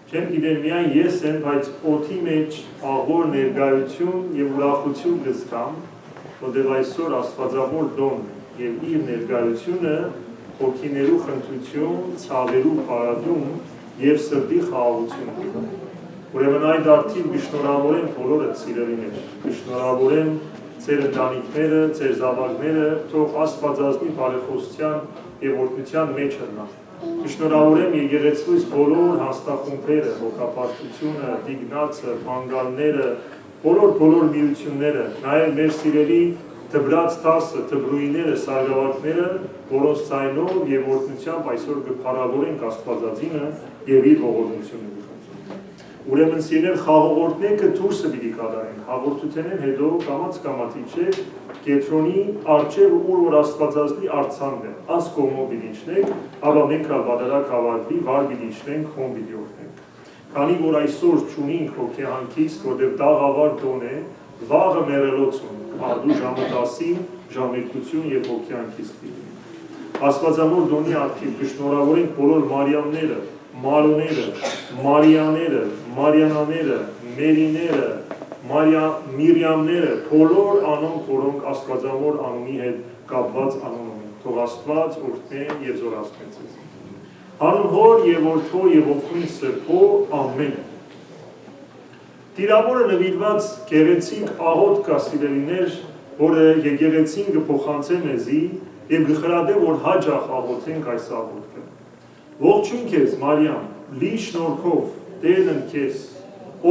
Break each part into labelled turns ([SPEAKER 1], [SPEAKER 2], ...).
[SPEAKER 1] Չեմ գիտեմ միայն ես եմ, բայց օդի մեջ աղոր ներկայություն եւ ուրախություն գտամ, որտեղ այսօր Աստվածավոր դոն եւ իր ներկայությունը հոգիներու խնդություն, ցավերու բարադում եւ սրտի խաղաղություն։ Ուրեմն այդ արդին կշնորհավորեմ բոլորը սիրելիներ, կշնորհավորեմ ձեր ընտանիքները, ձեր զավակները, թող Աստվածածնի բարեխոսության եւ օրհնության մեջ հնան։ Կշնորհավորեմ եկեղեցուց բոլոր հաստախումբերը, հոգապարտությունը, դիգնացը, մանգալները, բոլոր միությունները, նաեւ մեր սիրելի դբրած տասը, դբրույները, սարգավարտները, որոնց ցայնով եւ օրհնությամբ այսօր կփառավորենք Աստվածածինը եւ իր ողորմությունը։ Ուրեմն սիրել խաղողորդները դուրսը պիտի կատարենք, հաղորդութենեն հետո կամաց իջեք Կետրոնի արջև ուր որ Աստվածածնի արձանն է, աս կողմով պիտի իջնենք, ապա մենք վադարակ հավատվի, վար պիտի իջնենք, խոմ պիտի օրհնենք։ Քանի որ այսօր չունենք հոգեհանքիստ, որտեղ դաղավար տոն է, վաղը մեռելոց ունենք, արդու ժամը 10-ին ժամերկություն եւ հոգեհանքիստ պիտի։ Աստվածամոր դոնի արդիվ կշնորհավորենք բոլոր Մարիամները, Մարոները, Մարիաները, Մարիանաները, Մերիները, Միրյամները, բոլոր անոնք, որոնք Աստվածավոր անունի հետ կապված անուն ունեն, թող Աստված օրհնե եւ զորացնե ձեզ։ Հանուն Հոր եւ Որդու եւ Ոգու Սրբո ամեն։ Տիրամորը նվիրված գեղեցիկ աղոտ կա սիրելիներ, որը եկեղեցին կփոխանցե մեզի եւ կխրադե որ հաջող աղոթենք այս աղոթքը։ Ողջույն քեզ Մարիամ, լի շնորհքով Տերն քեզ,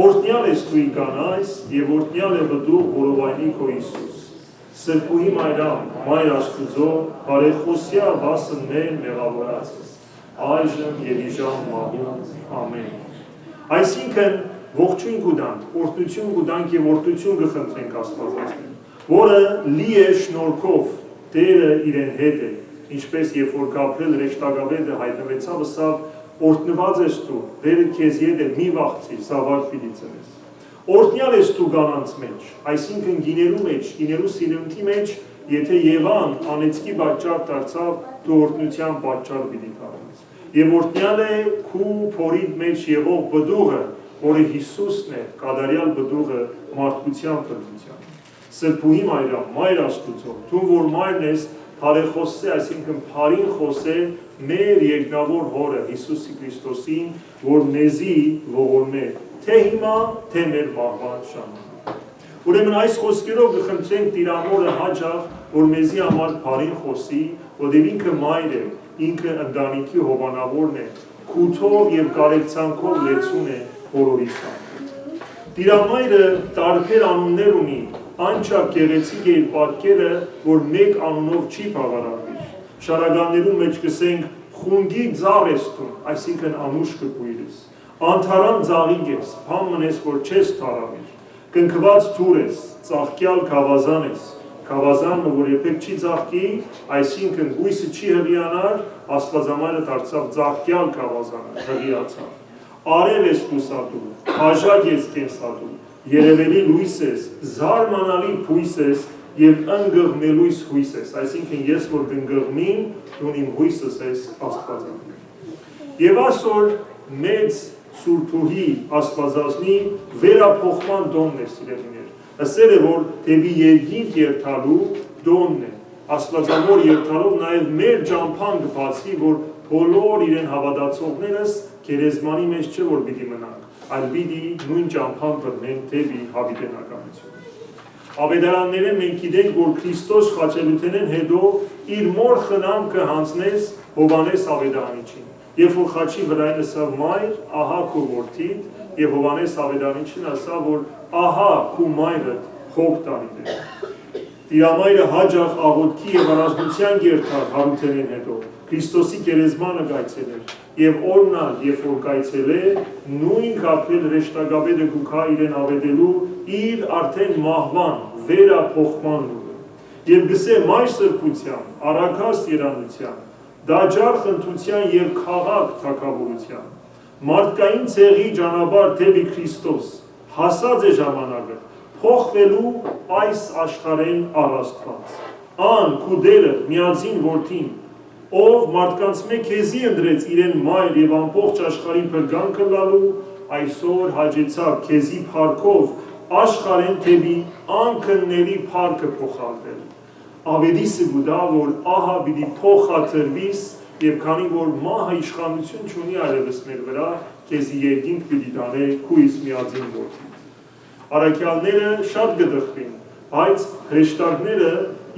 [SPEAKER 1] օրհնյալ ես դու կանայս եւ օրհնյալ է բդու որովայնի քո Հիսուս։ Սրբուհի Մարիամ, Մայր Աստուծո, բարեխոսյա վասն մեր մեղավորացես, այժմ եւ իժամ մահում, ամեն։ Այսինքն ողջույն կուտանք, օրհնություն կուտանք եւ օրհնություն կխնդրենք Աստվածածին, որը լի է շնորհքով, Տերը իրեն հետ է, ինչպես երբ որ Գաբրիել ռեշտագավեդը հայտնվեցավ, սավ օրհնված ես դու, Տերը քեզ հետ է, մի վախցիր, զավակ պիտի ծնես։ Օրհնյալ ես դու կանանց մեջ, այսինքն գիներու մեջ, գիներու սիրունքի մեջ, եթե Եվան անեծքի պատճառ դարձավ, դու օրհնության պատճառ պիտի դառնաս։ Եվ օրհնյալ է քու փորիդ մեջ եղող բդուղը, որը Հիսուսն է, կատարյալ բդուղը մարդկության փրկության։ Սրբուհի Մարիամ, Մայր Աստուծո, դու որ մայրն ես, Փարեխոսե, այսինքն փարին խոսե մեր երկնավոր հորը Հիսուսի Քրիստոսին, որ մեզի ողորմե, թե հիմա, թե մեր մահվան ժամանակ։ Ուրեմն այս խոսքերով կխնդրենք Տիրամորը հաջող, որ մեզի համար փարին խոսի, որտեղ ինքը մայր է, ինքը ընտանիքի հովանավորն է, քութով եւ կարեկցանքով լեցուն է բոլորիս համար։ Տիրամայրը տարբեր անուններ ունի, անչափ գեղեցիկ է իր պատկերը, որ մեկ անունով չի բավարարվի։ Շարականներում մեջ կսենք խունգի ձավ ես դու, այսինքն անուշ կպույրես, անթարան ձաղիկ ես, բան մնես, որ չես թարավիր, կնքված թուր ես, ծաղկյալ գավազան ես, գավազանը, որ երբեք չի ծաղկի, այսինքն գույսը չի հղիանար, Աստվածամայրը դարձավ ծաղկյալ գավազանը, հղիացավ։ Արև ես լուսատու, հաժակ ես կենսատու, երևելի լույս ես, զարմանալի հույս ես եւ ընկղմելույս հույս ես, այսինքն ես որ կընկղմím, դու իմ հույսս ես Աստվածածին։ Եվ այսօր մեծ Սուրբուհի Աստվածածնի վերափոխման դոնն է սիրելիներ։ Ասել է որ դեպի երկինք երթալու դոնն է։ Աստվածավոր երթալով նաեւ մեր ճամփան կբացի, որ բոլոր իրեն հավատացողներս գերեզմանի մեջ չէ որ պիտի մնանք, այլ պիտի նույն ճամփան բռնեն դեպի հավիտենականություն։ Ավետարանները մենք գիտենք, որ Քրիստոս խաչելութենեն հետո իր մոր խնամքը հանձնեց Հովանես Ավետարանիչին։ Երբ որ խաչի վրայն ասավ մայր, ահա քո որդիդ, եւ Հովանես Ավետարանիչին ասավ, որ ահա քո մայրդ հոգ տանիդ է։ Տիրամայրը հաջող աղոթքի եւ առանձնության գերտար հարութենեն հետո Քրիստոսի գերեզմանը կայցելեր եւ օրնալ, երբ որ կայցել է, նույն Գաբրիել ռեշտագավեդը գուքա իրեն ավետելու իր արդեն մահվան վերափոխման լուրը։ Եվ գսե մայր սրբության, առաքած երանության, դաջար խնդրության եւ քաղաք թագավորության, մարդկային ցեղի ճանապարհ դեպի Քրիստոս, հասած է ժամանակը փոխվելու այս աշխարհեն առաստված։ Ան քու դերը միածին որդին ով մարդկանց մեկ քեզի ընդրեց իրեն մայր եւ ամբողջ աշխարհի փրկանքը լալու, այսօր հաջեցավ քեզի փառքով աշխարհեն թևի անքննելի փառքը փոխանցել։ Ավելի սգուդա որ ահա պիտի փոխադրվիս եւ քանի որ մահը իշխանություն չունի այլևս մեր վրա, քեզի երկինք պիտի տանե քույս միածին որդի։ Առաքյալները շատ գդխվին, բայց հրեշտակները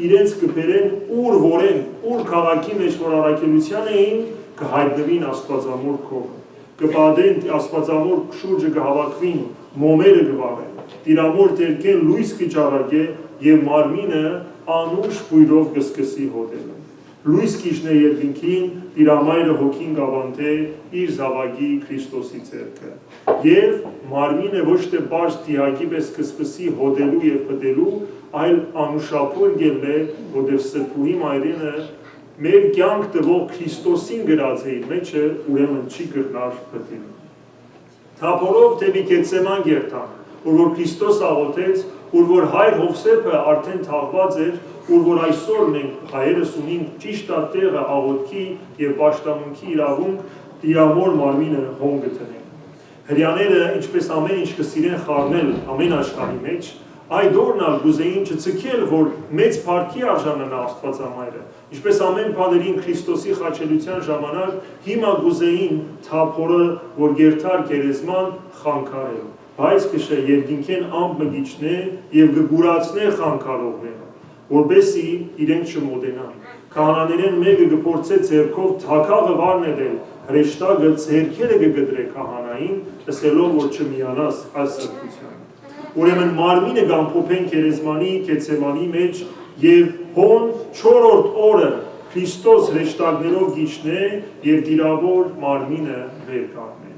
[SPEAKER 1] իրենց կբերեն ուր որեն, ուր քաղաքի մեջ որ առաքելության էին, կհայտնվին Աստվածամոր քովը, կպատեն Աստվածամոր շուրջը կհավաքվին, մոմերը կվարեն, Տիրամոր դերքեն լույս կճառագե եւ մարմինը անուշ բույրով կսկսի հոտելը։ Լույս կիջնե երկինքին, Տիրամայրը հոգին կավանթե իր զավակի Քրիստոսի ձեռքը։ Եվ մարմինը ոչ թե բարձ դիակի պես կսկսի հոտելու եւ պտելու, այլ անուշապույր գելն է, որտեղ սրբուհի մայրենը մեր կյանք տվող Քրիստոսին գրած է իր մեջը, ուրեմն չի կրնար պտել։ Թափորով դեպի Գեթսեման գերտան, որ Քրիստոս աղոթեց, որ հայր Հովսեփը արդեն թաղված էր, որ այսօր մենք հայերս ունենք ճիշտ տեղը աղոթքի եւ պաշտամունքի իրավունք Տիրամոր մարմինը հոն գտնենք։ Հрьяաները ինչպես ամեն ինչ կսիրեն խառնել ամեն աշխարհի մեջ, այդ օրնալ գուզեին չցկել, որ մեծ փառքի արժանանա Աստվածամայրը, ինչպես ամեն բաներին Քրիստոսի խաչելության ժամանակ հիմա գուզեին թափորը, որ գերթար գերեզման խանգարել, բայց կշե երկինքեն ամբմգիչնե եւ կգուրացնե խանգարողները, որբեսի իրենք չմոտենան։ Քահանաներեն մեկը կփորձե ձեռքով թակաղը վառնել, հրեշտակը ձեռքերը կգդրե քահանային, ասելով որ չմիանաս այս սրբության։ Ուրեմն մարմինը կամփոփեն գերեզմանի Գեթսեմանի մեջ եւ հոն 4-րդ օրը Քրիստոս հրեշտակներով գիչնե եւ դիրավոր մարմինը վեր կառնե։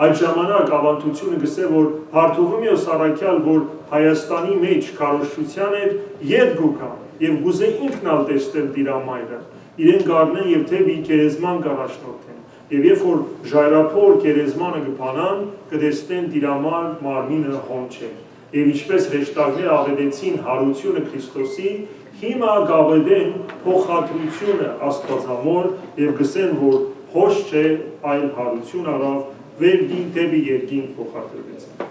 [SPEAKER 1] Այդ ժամանակ ավանդությունը գսե որ Հարտուղիմեոս առաքյալ, որ Հայաստանի մեջ քարոզչության էր, ետ գուկա եւ գուզե ինքնալ տեսնել Տիրամայրը, իրեն գառնեն եւ թեպի գերեզման կառաջնորդեն։ Եվ երբ որ ժայռափոր գերեզմանը կփանան, կտեսնեն Տիրամար մարմինը հոն չէ։ Եվ ինչպես հրեշտակները ավետեցին հարությունը Քրիստոսի, հիմա գավեդեն փոխադրությունը Աստվածամոր եւ գսեն որ հոշ չէ, այլ հարություն արավ վերգին դեպի երկինք փոխադրվեցին։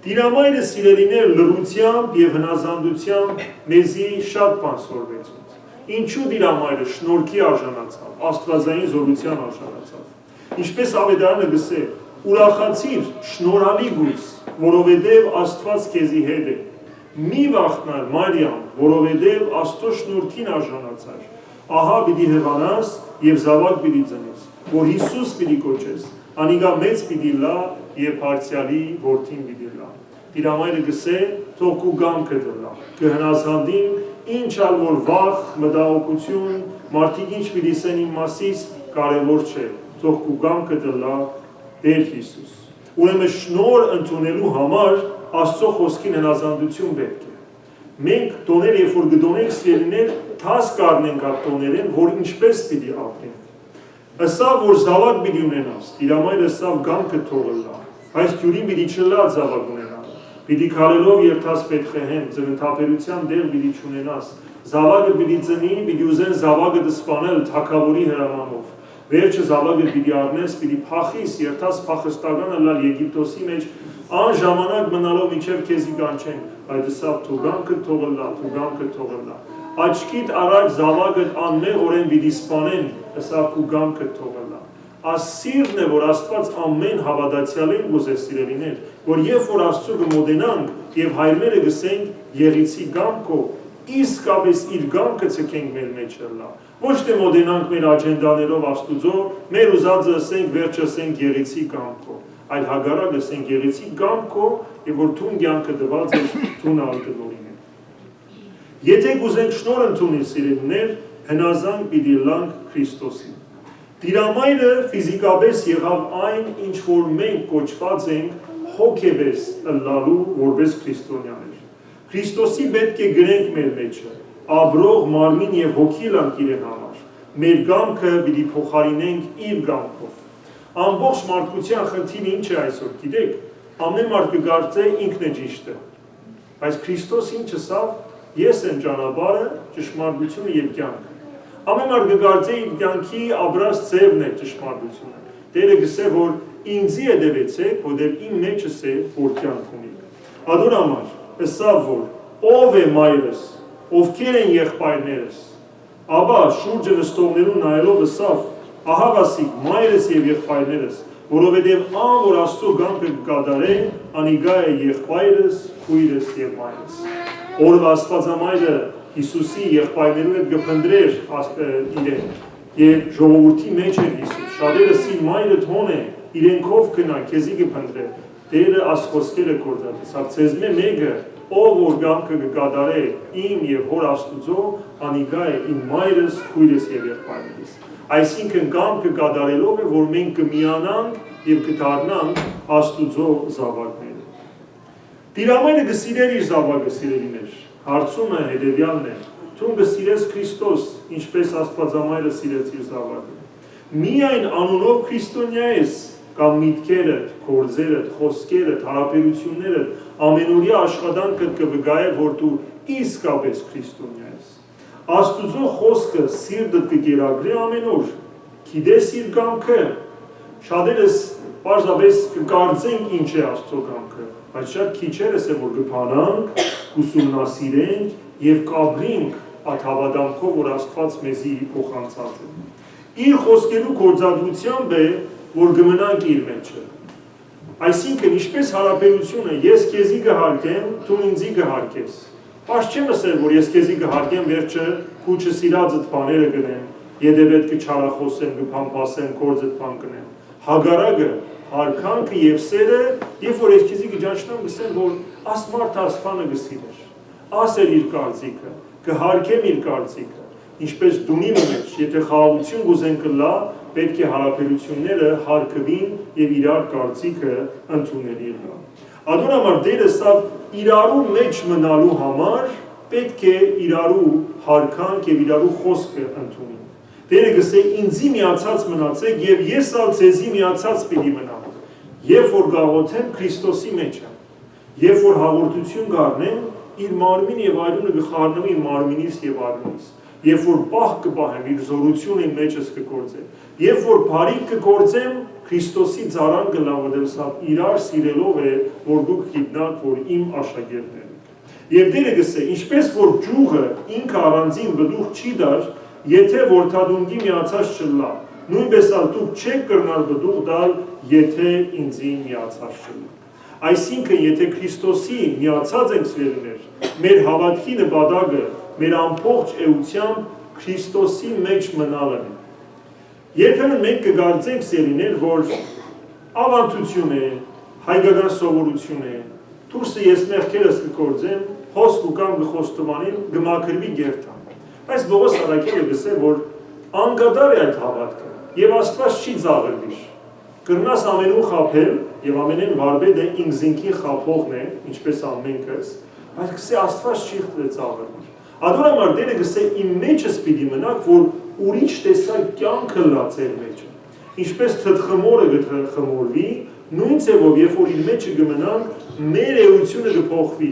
[SPEAKER 1] Տիրամայրը սիրելիներ լռությամբ եւ հնազանդությամբ մեզի շատ բան սորվեցուց։ Ինչու Տիրամայրը շնորհքի արժանացավ, աստվածային զորության արժանացավ։ Ինչպես ավետարանը գսե, ուրախացիր, շնորհալի գույս, որովհետեւ Աստված քեզի հետ է։ Մի վախտանար Մարիամ, որովհետեւ Աստծո շնորհքին արժանացար։ Ահա պիտի հեռանաս եւ զավակ պիտի ծնես, որ Հիսուս պիտի կոչես, անիգա մեծ պիտի լա եւ Փարցյալի որդին պիտի լա։ Տիրամայրը գսե, թող քու գամքը դլա, կհնազանդին, ինչ ալ որ վախ, մտահոգություն, մարդիկ ինչ պիտի սեն իմ մասիս, կարևոր չէ, թող քու գամքը դլա Տեր Հիսուս։ Ուրեմն շնոր ընդունելու համար Աստծո խոսքին հնազանդություն պետք է։ Մենք տոներ երբ որ գտոնենք սիրելիներ, թաս կառնենք այդ տոներեն, որ ինչպես պիտի ապրենք։ Ըսավ որ զավակ պիտի ունենաս, Տիրամայրը ըսավ գամքը թողլա, այս թյուրին պիտի չլա զավակ ունենալ, պիտի քարելով երթաս Պետխեհեմ, ծննդաբերության դեր պիտի չունենաս, զավակը պիտի ծնի, պիտի ուզեն զավակը դսպանել թագավորի հրամանով, վերջը զավակը պիտի առնես, պիտի փախիս, երթաս փախստականը լալ Եգիպտոսի մեջ, ան ժամանակ մնալով մինչև քեզի կանչեն, այդ ըսավ թուգամքը թողլա, թուգամքը թողլա, աչքիդ առաջ զավակը անմեղորեն պիտի սպանեն, ըսավ թուգամքը թողլա։ Ասիրն է, որ Աստված ամեն հավատացյալին ուզե սիրելիներ, որ երբ որ Աստծո կմոտենանք եւ հայրները գսենք եղիցի գամքո, իսկապես իր գամքը ցկենք մեր մեջ լա։ Ոչ թե մոտենանք մեր աջենդաներով Աստուծո, մեր ուզածը ասենք վերջ ասենք եղիցի գամքո, այլ հագարակ ասենք եղիցի գամքո, եւ որ թուն կյանքը դված է թուն ալտորին է։ Եթե կուզենք շնորհ ընդունի սիրելիներ, հնազանդ պիտի լանք Քրիստոսին։ Տիրամայրը ֆիզիկապես եղավ այն, ինչ որ մենք կոչված ենք հոգեպես ըլլալու որպես քրիստոնյաներ։ Քրիստոսի պետք է գրենք մեր մեջը, աբրող մարմին եւ հոգի լանք իրեն համար։ Մեր գամքը պիտի փոխարինենք իր գամքով։ Ամբողջ մարդկության խնդիրը ինչ է այսօր, գիտեք, ամեն մարդ կգործե ինքն է ճիշտը։ Բայց Քրիստոս ինչ ասավ, ես եմ ճանապարհը, ճշմարտությունը եւ կյանքը։ ամեն մար կգարձե իր կյանքի ապրած ձևն է ճշմարտությունը։ Տերը գսե, որ ինձի հետևեցեք, որտեղ իմ մեջս է, որ կյանք ունիք։ Ador համար, ըսավ, որ ով է մայրս, ովքեր են եղբայրներս, ապա շուրջը նստողներուն նայելով ըսավ, ահավասիկ մայրս եւ եղբայրներս, որովհետև ան, որ Աստծո գամքը կկատարե, անիգա է եղբայրս, քույրս եւ մայրս։ Օրվա Աստվածամայրը Հիսուսի եղբայրներու հետ կփնտրեր իրեն եւ ժողովրդի մեջ էր Հիսուս։ Շատերը սին մայրը թոն է, իրենքով կնա, քեզի կփնտրե։ Տերը ասխոսքերը կորդատես, հացեզմե մեկը, ով որ գամքը կկատարե իմ եւ հոր Աստուծո, անիգա է իմ մայրս, քույրս եւ եղբայրներս։ Այսինքն գամքը կատարելով է, որ մենք կմիանանք եւ կդառնանք Աստուծո զավակները։ Տիրամայրը կսիրեր իր զավակը, սիրելիներ։ Հարցումը հետևյալն է. Դու կսիրես Քրիստոս, ինչպես Աստվածամայրը սիրեց իր զավակը։ Միայն անունով քրիստոնյա ես, կամ միտքերդ, գործերդ, խոսքերդ, հարաբերություններդ, ամենօրյա աշխատանքդ կվգայե, որ դու իսկապես քրիստոնյա ես։ Աստուծո խոսքը սիրտդ կկերակրի ամեն օր, գիտես իր կամքը, շատերս պարզապես կկարծենք ինչ է Աստծո կամքը, բայց շատ քիչերս է, որ կփանանք, ուսումնասիրենք եւ կապրենք այդ հավատամքով, որ Աստված մեզի փոխանցած է։ Իր խոսքերու գործադրությամբ է, որ գմնանք իր մեջը։ Այսինքն, ինչպես հարաբերությունը, ես քեզի կհարգեմ, դու ինձի կհարգես։ Պաշտ չեմ ասել, որ ես քեզի կհարգեմ, վերջը քուչը սիրածդ բաները կնեմ, եթե պետք է չարախոսեմ, կփամփասեմ, գործդ բան կնեմ։ Հագարակը, հարկանքը եւ սերը, երբ որ ես քեզի կճանչնամ, գսեմ, որ աս մարդը աս բանը կսիրեր։ Ասել իր կարծիքը, կհարգեմ իր կարծիքը։ Ինչպես դունի մեջ, եթե խաղաղություն գուզենք լա, պետք է հարաբերությունները հարգվին եւ իրար կարծիքը ընդունելի լա։ Ador համար դերը սա իրարու մեջ մնալու համար պետք է իրարու հարկանք եւ իրարու խոսքը ընդունին։ Տերը գսե ինձի միացած մնացեք եւ ես ալ ձեզի միացած պիտի մնամ։ Երբ որ գաղութեմ Քրիստոսի մեջ եմ, երբ որ հաղորդություն կառնեմ, իր մարմին եւ արյունը կխառնեմ իմ մարմինից եւ արյունից։ Երբ որ պահ կպահեմ, իր զորությունը իմ մեջս կգործեմ, երբ որ բարիք կգործեմ, Քրիստոսի ծառան կլա, որտեղ սա իրար սիրելով է, որ դուք գիտնաք, որ իմ աշակերտներ եք։ Եվ Տերը գսե, ինչպես որ ջուղը ինքը առանձին բդուղ չի դար, եթե որդադունգի միացած չլա, նույնպես ալ դուք չեք կրնալ բդուղ դալ, եթե ինձի միացած չլա։ Այսինքն, եթե Քրիստոսի միացած ենք սիրելիներ, մեր հավատքի նպատակը մեր ամբողջ էությամբ Քրիստոսի մեջ մնալն է։ Երբեմն մենք կգործենք սիրելիներ, որ ավանդություն է, հայկական սովորություն է, դուրսը ես մեղքերս կգործեմ, հոսք ու կամ կխոստովանեմ, կմաքրվի գերտան։ Բայց Պողոս առաքյալը գսե, որ անգադար է այդ հավատքը, եւ Աստված չի ծաղրվի։ Կրնաս ամենուն խաբել, եւ ամենեն վարպետը ինքզինքի խափողն է, ինչպես ամենքս, բայց գսե Աստված չի ծաղրվի։ Ador համար Տերը գսե իմ մեջս պիտի մնաք, որ ուրիշ տեսակ կյանքը լա ձեր մեջը։ Ինչպես թթխմորը կթխմորվի, նույն ձևով երբ որ իր մեջը կմնանք, մեր էությունը կփոխվի,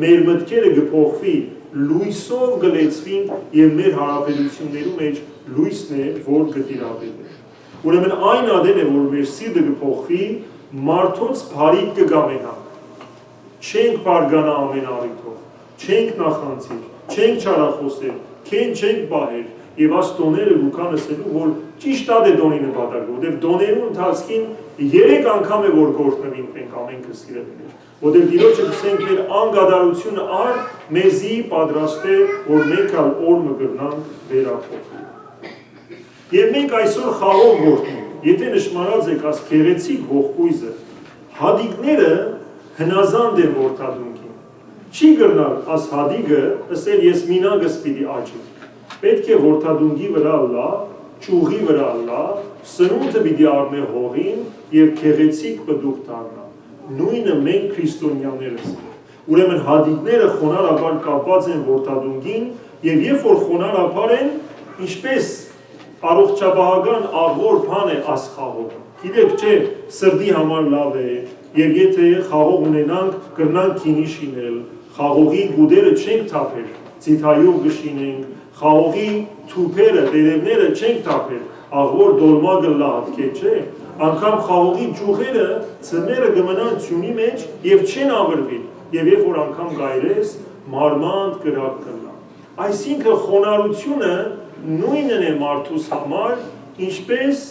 [SPEAKER 1] մեր մտքերը կփոխվի, լույսով կլեցվին եւ մեր հարաբերություններու մեջ լույսն է, որ կտիրապետի։ Ուրեմն այն ադեն է, որ մեր սիրտը կփոխվի, մարդոց բարիք կգամենանք։ Չենք բարգանա ամեն առիթով, չենք նախանցիր, չենք չարախոսել, չենք բահեր, եւ աս տոները գուքան ասելու, որ ճիշտ ադե դոնի նպատակը, որտեվ դոներու ընթացքին 3 անգամ է, որ գործնվինք մենք ամենքը սիրելիներ, որտեվ Տիրոջը գսենք մեր անգադարությունը առ մեզի պատրաստ է, որ մենք ալ օր մը կրնանք վերափոխել։ Եվ մենք այսօր խաղող գործնենք, եթե նշմարած եք աս գեղեցիկ ողկույզը, հադիկները հնազանդ են որդադունքին, չի կրնալ աս հադիկը, ասել ես մինագս պիտի աճի, պետք է որդադունքի վրա լա, ճուղի վրա լա, սնունդը պիտի առնե հողին և գեղեցիկ պդուղ դառնա, նույնը մենք քրիստոնյաներս ենք, ուրեմն հադիկները խոնարհաբար կապված են որդադունքին և երբ որ խոնարհաբար են, ինչպես առողջապահական աղոր բան է աս խաղողը, գիտեք չէ, սրտի համար լավ է, և եթե խաղող ունենանք, կրնանք քինի շինել, խաղողի գուդերը չենք թափեր, ձիթայով կշինենք, խաղողի թուփերը, տերևները չենք թափել, աղոր դոլմագը լահատկե չէ, անգամ խաղողի ճյուղերը ծները գմնան ծյունի մեջ և չեն ավրվին, և երբ որ անգամ գայրես, մարմանդ կրակ կլա։ Այսինքն խոնարհությունը նույնն է մարդուս համար, ինչպես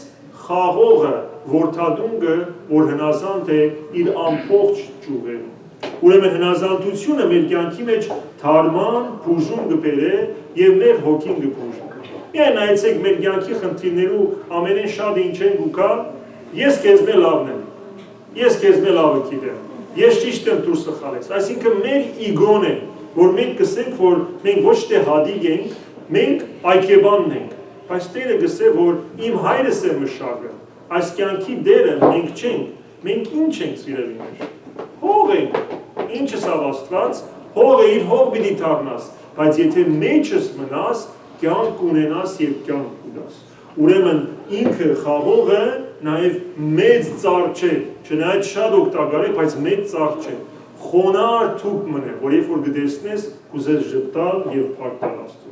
[SPEAKER 1] խաղողը, որդադունգը, որ հնազանդ է իր ամբողջ ճյուղերում։ Ուրեմն հնազանդությունը մեր կյանքի մեջ թարման, բուժում կբերե և մեր հոգին կբուժի։ Միայն նայեցեք մեր կյանքի խնդիրներու ամենեն շատ ինչ են գուկա, ես քեզ մե լավն եմ, ես քեզ մե լավը գիտեմ, ես ճիշտ եմ դու սխալ ես։ Այսինքն մեր իգոն է, որ մենք կսենք, որ մենք ոչ թե հադիկ ենք, մենք այքեբանն ենք, բայց Տերը գսե, որ իմ հայրս է մշակը, այս կյանքի դերը մենք չենք, մենք ինչ ենք սիրելիներ, հող ենք, ինչս ավաստված, հողը իր հող պիտի դառնաս, բայց եթե մեջս մնաս, կյանք ունենաս և կյանք ունենաս։ Ուրեմն ինքը խաղողը նաև մեծ ծառ չէ, չնայած շատ օգտակար է, բայց մեծ ծառ չէ, խոնար թուփ մնե, որ երբ որ կտեսնես, կուզես ժպտալ և փառքել Աստծուն։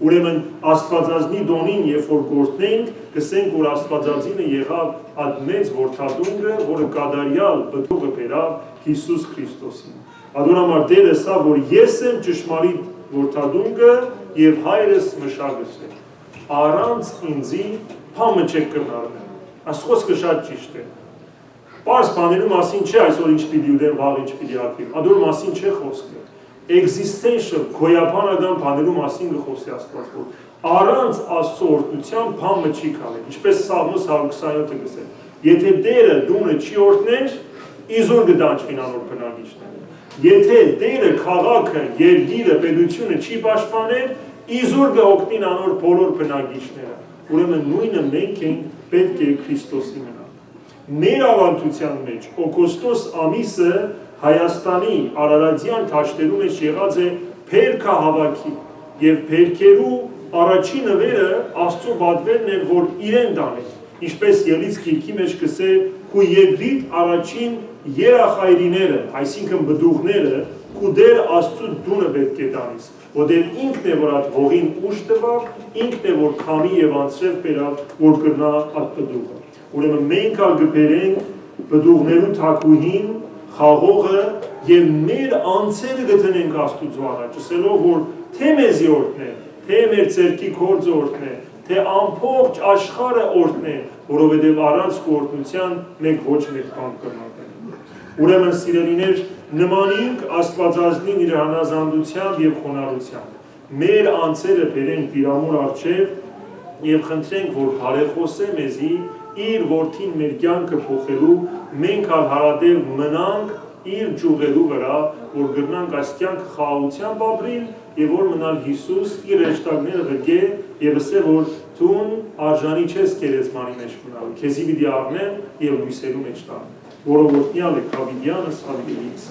[SPEAKER 1] Ուրեմն Աստվածածնի դոնին երբ որ գործնենք, կսենք, որ Աստվածածինը եղավ այդ մեծ որդադունգը, որը կատարյալ բդուղը բերավ Հիսուս Քրիստոսին։ Ador համար Տերը սա, որ ես եմ ճշմարիտ որդադունգը և հայրս մշակս է։ Առանց ինձի փամը չեք կրնարնել։ Այս խոսքը շատ ճիշտ է։ Պարզ բաներու մասին չէ այսօր ինչ պիտի ուտեմ, վաղ ինչ պիտի ակվի։ Ador մասին չէ խոսքը։ Existential, գոյաբանական բաներու մասին կխոսի Աստված, որ առանց Աստծո օրհնության փամը չի քալել։ Ինչպես Սաղմոս 127-ը գսել։ Եթե Տերը դունը չի օրհներ, իզուր կդանչվին անոր բնակիչները։ Եթե Տերը քաղաքը, երկիրը, պետությունը չի պաշտպաներ, իզուր կօգնին անոր բոլոր բնակիչները։ Ուրեմն նույնը մենք ենք պետք է Քրիստոսի մնալ։ Մեր ավանդության մեջ օգոստոս ամիսը Հայաստանի Արարատյան դաշտերու մեջ եղած է փերքահավաքի և փերքերու առաջին նվերը Աստծո պատվերն էր, որ իրեն տաներ, ինչպես Ելից գիրքի մեջ կսե քու երկրիդ առաջին երախայրիները, այսինքն բդուղները, քու դեր Աստծո դունը պետք է տանես, որտեղ ինքն է, որ այդ հողին ուժ տվավ, ինքն է, որ քամի և անձրև բերավ, որ կրնա այդ բդուղը։ Ուրեմն մենք կբերենք բդուղներու թագուհին, խաղողը և մեր անձերը գտնենք Աստուծո առաջ, ասելով, որ թե մեզի օրհնե, թե մեր ձեռքի գործը օրհնե, թե ամբողջ աշխարհը օրհնե, որովհետև առանց օրհնության մենք ոչ մեկ բան կրնանք։ Ուրեմն սիրելիներ, նմանինք Աստվածածնին իր հնազանդությամբ և խոնարհությամբ։ Մեր անձերը բերենք իր ամուր առջև և խնդրենք, որ բարեխոսե մեզի իր որդին մեր կյանքը փոխելու, մենք հարադև մնանք իր ճյուղերու վրա, որ գրնանք այս կյանքը խաղաղությամբ ապրիլ և որ մնալ Հիսուս իր հեշտակները ղգե և ասե, որ դուն արժանի չես գերեզմանի մեջ մնալու, քեզի պիտի առնեմ և լույսերու մեջ տանեմ, որով օրհնյալ է Դավիթյանս հավիտենից։